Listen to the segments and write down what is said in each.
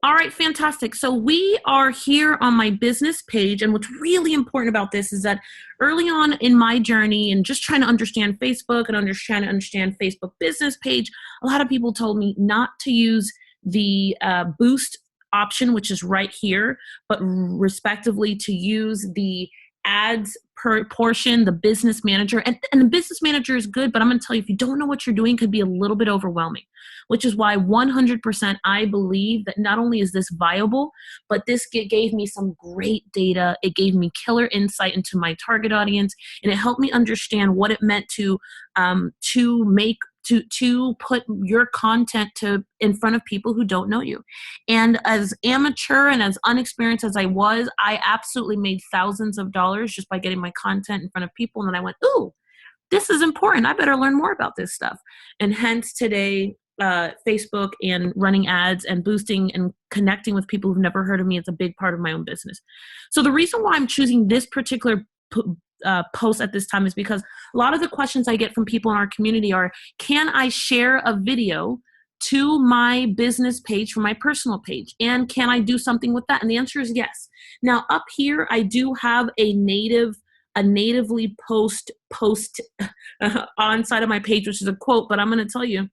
All right, fantastic. So we are here on my business page. And what's really important about this is that early on in my journey and just trying to understand Facebook and trying to understand Facebook business page, a lot of people told me not to use the boost option, which is right here, but respectively to use the ads per portion, the business manager. And the business manager is good, but I'm going to tell you, if you don't know what you're doing, it could be a little bit overwhelming, which is why 100% I believe that not only is this viable, but this gave me some great data. It gave me killer insight into my target audience, and it helped me understand what it meant to put your content in front of people who don't know you. And as amateur and as unexperienced as I was, I absolutely made thousands of dollars just by getting my content in front of people. And then I went, ooh, this is important. I better learn more about this stuff. And hence today, Facebook and running ads and boosting and connecting with people who've never heard of me is a big part of my own business. So the reason why I'm choosing this particular post at this time is because a lot of the questions I get from people in our community are, can I share a video to my business page from my personal page? And can I do something with that? And the answer is yes. Now up here, I do have a natively post on side of my page, which is a quote, but I'm going to tell you,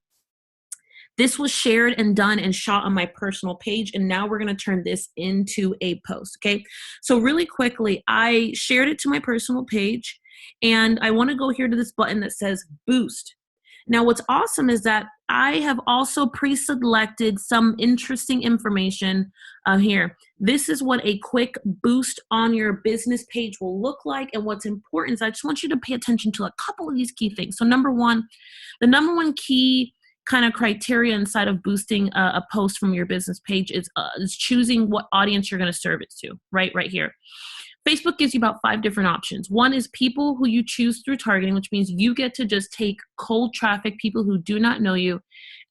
this was shared and done and shot on my personal page, and now we're going to turn this into a post, okay? So really quickly, I shared it to my personal page, and I want to go here to this button that says Boost. Now, what's awesome is that I have also pre-selected some interesting information here. This is what a quick boost on your business page will look like, and what's important is I just want you to pay attention to a couple of these key things. So number one, the number one key kind of criteria inside of boosting a post from your business page is choosing what audience you're going to serve it to, right here. Facebook gives you about 5 different options. One is people who you choose through targeting, which means you get to just take cold traffic, people who do not know you,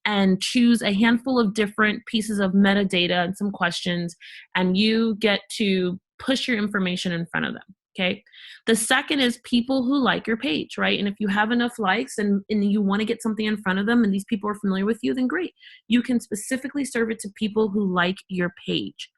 and choose a handful of different pieces of metadata and some questions, and you get to push your information in front of them. Okay. The second is people who like your page, right? And if you have enough likes and you want to get something in front of them and these people are familiar with you, then great. You can specifically serve it to people who like your page.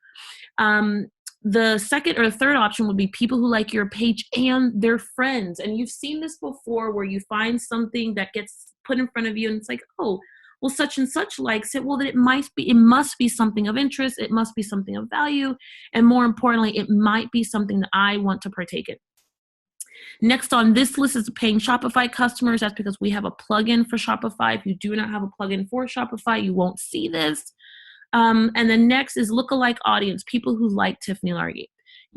The second or third option would be people who like your page and their friends. And you've seen this before where you find something that gets put in front of you and it's like, oh, well, such and such likes it. Well, then it must be something of interest. It must be something of value. And more importantly, it might be something that I want to partake in. Next on this list is paying Shopify customers. That's because we have a plugin for Shopify. If you do not have a plugin for Shopify, you won't see this. And then next is lookalike audience, people who like Tiffany Largie.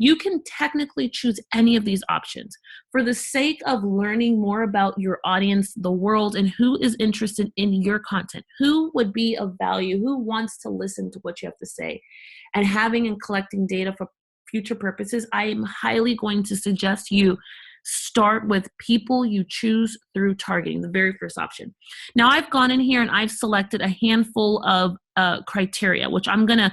You can technically choose any of these options. For the sake of learning more about your audience, the world, and who is interested in your content, who would be of value, who wants to listen to what you have to say, and having and collecting data for future purposes, I am highly going to suggest you start with people you choose through targeting, the very first option. Now I've gone in here and I've selected a handful of criteria, which I'm going to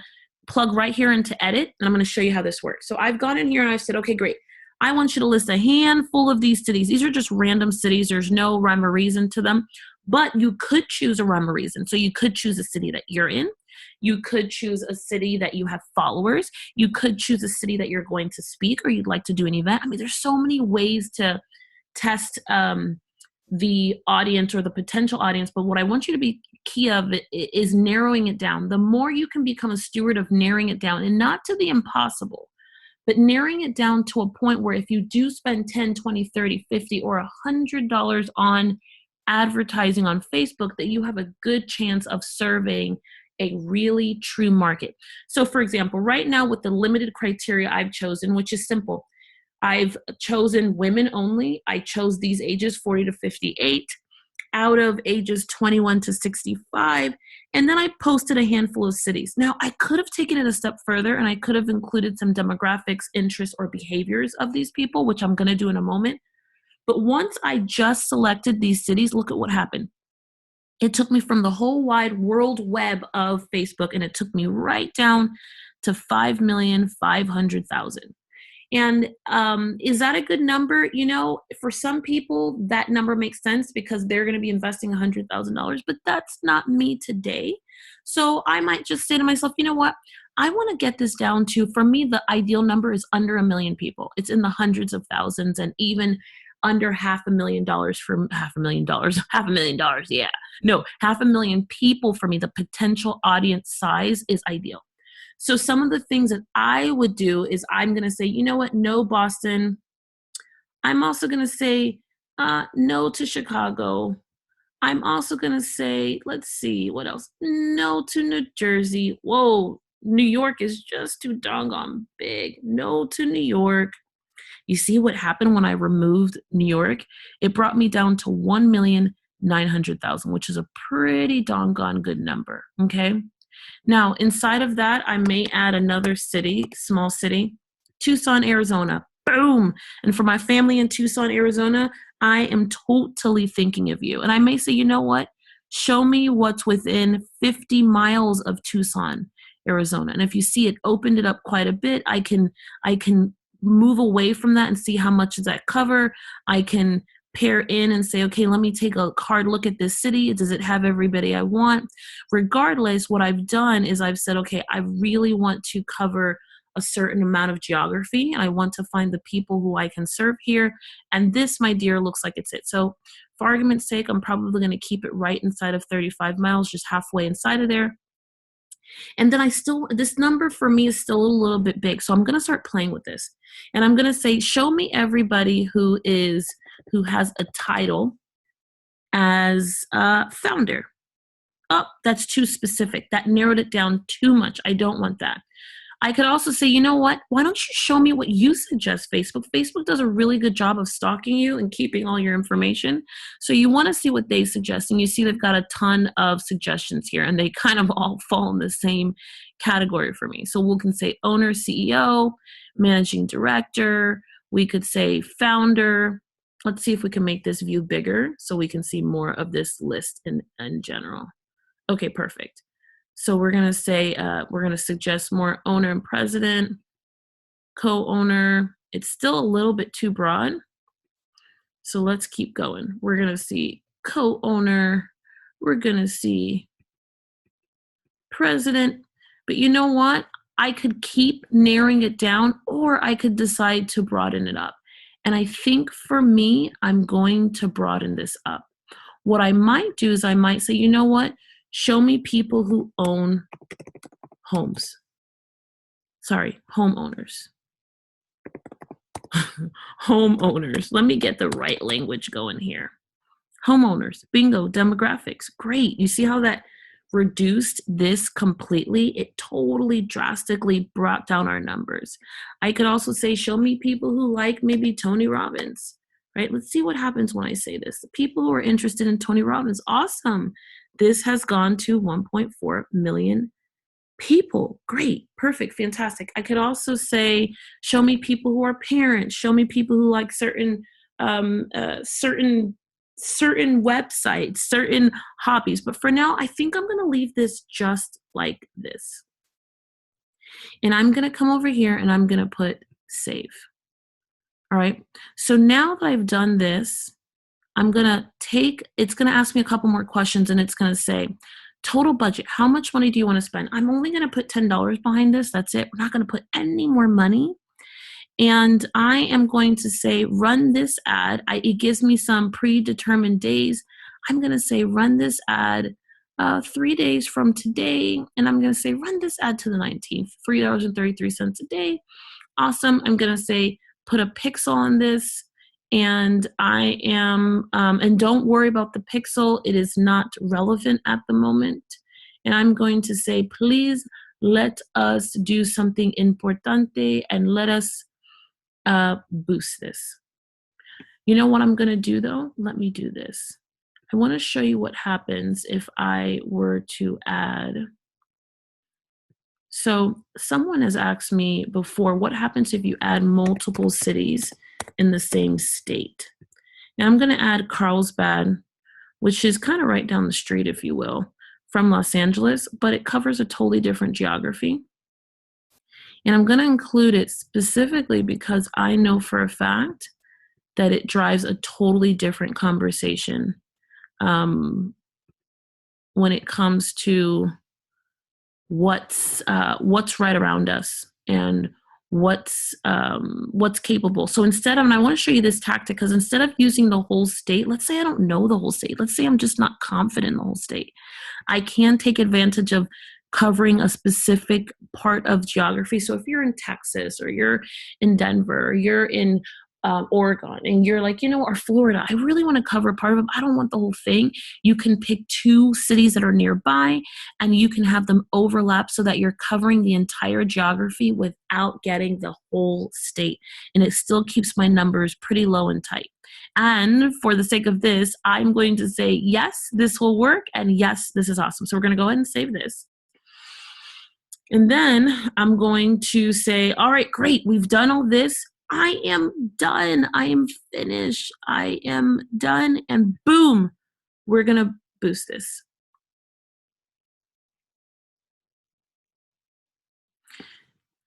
plug right here into edit, and I'm going to show you how this works. So I've gone in here and I've said, okay, great. I want you to list a handful of these cities. These are just random cities. There's no rhyme or reason to them, but you could choose a rhyme or reason. So you could choose a city that you're in. You could choose a city that you have followers. You could choose a city that you're going to speak or you'd like to do an event. I mean, there's so many ways to test the audience or the potential audience, but what I want you to be key of is narrowing it down. The more you can become a steward of narrowing it down, and not to the impossible, but narrowing it down to a point where if you do spend 10, 20, 30, 50, or $100 on advertising on Facebook, that you have a good chance of serving a really true market. So for example, right now with the limited criteria I've chosen, which is simple, I've chosen women only. I chose these ages 40 to 58 out of ages 21 to 65. And then I posted a handful of cities. Now I could have taken it a step further and I could have included some demographics, interests, or behaviors of these people, which I'm going to do in a moment. But once I just selected these cities, look at what happened. It took me from the whole wide world web of Facebook and it took me right down to 5,500,000. And is that a good number? You know, for some people, that number makes sense because they're going to be investing $100,000, but that's not me today. So I might just say to myself, you know what? I want to get this down to, for me, the ideal number is under 1 million people. It's in the hundreds of thousands, and even under $500,000 for $500,000, $500,000. Yeah. No, 500,000 people for me, the potential audience size is ideal. So some of the things that I would do is I'm going to say, you know what? No, Boston. I'm also going to say no to Chicago. I'm also going to say, let's see, what else? No to New Jersey. Whoa, New York is just too doggone big. No to New York. You see what happened when I removed New York? It brought me down to 1,900,000, which is a pretty doggone good number. Okay. Now, inside of that, I may add another city, small city, Tucson, Arizona. Boom. And for my family in Tucson, Arizona, I am totally thinking of you. And I may say, you know what? Show me what's within 50 miles of Tucson, Arizona. And if you see it opened it up quite a bit, I can move away from that and see how much does that cover. I can pair in and say, okay, let me take a hard look at this city. Does it have everybody I want? Regardless, what I've done is I've said, okay, I really want to cover a certain amount of geography. I want to find the people who I can serve here. And this, my dear, looks like it's it. So for argument's sake, I'm probably going to keep it right inside of 35 miles, just halfway inside of there. And then this number for me is still a little bit big. So I'm going to start playing with this. And I'm going to say, show me everybody who has a title as founder. Oh, that's too specific. That narrowed it down too much. I don't want that. I could also say, you know what? Why don't you show me what you suggest, Facebook? Facebook does a really good job of stalking you and keeping all your information. So you want to see what they suggest. And you see they've got a ton of suggestions here, and they kind of all fall in the same category for me. So we can say owner, CEO, managing director. We could say founder. Let's see if we can make this view bigger so we can see more of this list in general. Okay, perfect. So we're going to say, we're going to suggest more owner and president, co-owner. It's still a little bit too broad. So let's keep going. We're going to see co-owner. We're going to see president. But you know what? I could keep narrowing it down, or I could decide to broaden it up. And I think for me, I'm going to broaden this up. What I might do is I might say, you know what? Show me people who own homes. Sorry, homeowners. Homeowners. Let me get the right language going here. Homeowners. Bingo. Demographics. Great. You see how that reduced this completely? It totally drastically brought down our numbers. I could also say, show me people who like maybe Tony Robbins. Right? Let's see what happens when I say this. The people who are interested in Tony Robbins. Awesome. This has gone to 1.4 million people. Great. Perfect. Fantastic. I could also say, show me people who are parents. Show me people who like certain websites, certain hobbies. But for now, I think I'm going to leave this just like this. And I'm going to come over here and I'm going to put save. All right. So now that I've done this, it's going to ask me a couple more questions, and it's going to say, total budget, how much money do you want to spend? I'm only going to put $10 behind this. That's it. We're not going to put any more money. And I am going to say, run this ad. It gives me some predetermined days. I'm going to say, run this ad 3 days from today. And I'm going to say, run this ad to the 19th, $3.33 a day. Awesome. I'm going to say, put a pixel on this. And I am, and don't worry about the pixel. It is not relevant at the moment. And I'm going to say, please let us do something importante and let us boost this. You know what I'm going to do though? Let me do this. I want to show you what happens if I were to add. So someone has asked me before, what happens if you add multiple cities in the same state? Now I'm going to add Carlsbad, which is kind of right down the street, if you will, from Los Angeles, but it covers a totally different geography. And I'm going to include it specifically because I know for a fact that it drives a totally different conversation when it comes to what's right around us and what's capable. So instead of, and I want to show you this tactic, because instead of using the whole state, let's say I don't know the whole state. Let's say I'm just not confident in the whole state. I can take advantage of covering a specific part of geography. So if you're in Texas or you're in Denver or you're in Oregon and you're like, or Florida, I really want to cover part of them. I don't want the whole thing. You can pick 2 cities that are nearby and you can have them overlap so that you're covering the entire geography without getting the whole state. And it still keeps my numbers pretty low and tight. And for the sake of this, I'm going to say, yes, this will work. And yes, this is awesome. So we're going to go ahead and save this. And then I'm going to say, all right, great. We've done all this. I am done. I am finished. I am done. And boom, we're going to boost this.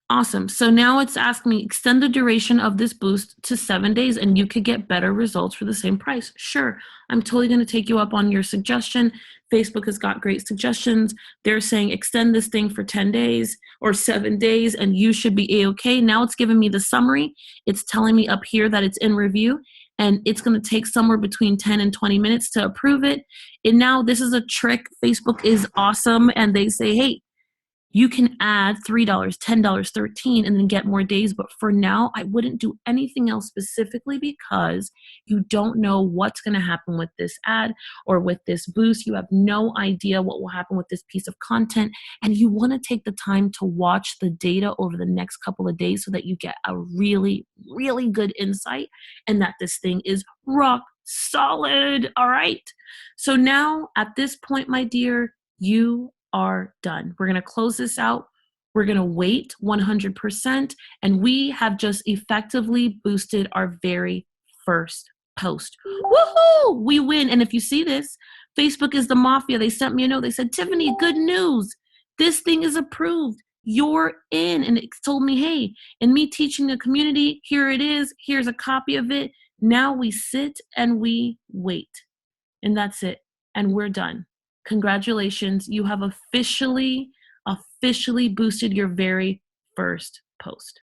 Awesome. So now it's asking me, extend the duration of this boost to 7 days and you could get better results for the same price. Sure. I'm totally going to take you up on your suggestion. Facebook has got great suggestions. They're saying extend this thing for 10 days or 7 days and you should be A-okay. Now it's giving me the summary. It's telling me up here that it's in review and it's going to take somewhere between 10 and 20 minutes to approve it. And now this is a trick. Facebook is awesome. And they say, hey, you can add $3, $10, $13, and then get more days. But for now, I wouldn't do anything else specifically because you don't know what's going to happen with this ad or with this boost. You have no idea what will happen with this piece of content. And you want to take the time to watch the data over the next couple of days so that you get a really, really good insight and that this thing is rock solid. All right. So now at this point, my dear, you are done. We're going to close this out. We're going to wait 100%. And we have just effectively boosted our very first post. Woohoo! We win. And if you see this, Facebook is the mafia. They sent me a note. They said, Tiffany, good news. This thing is approved. You're in. And it told me, hey, and me teaching the community, here it is. Here's a copy of it. Now we sit and we wait. And that's it. And we're done. Congratulations, you have officially boosted your very first post.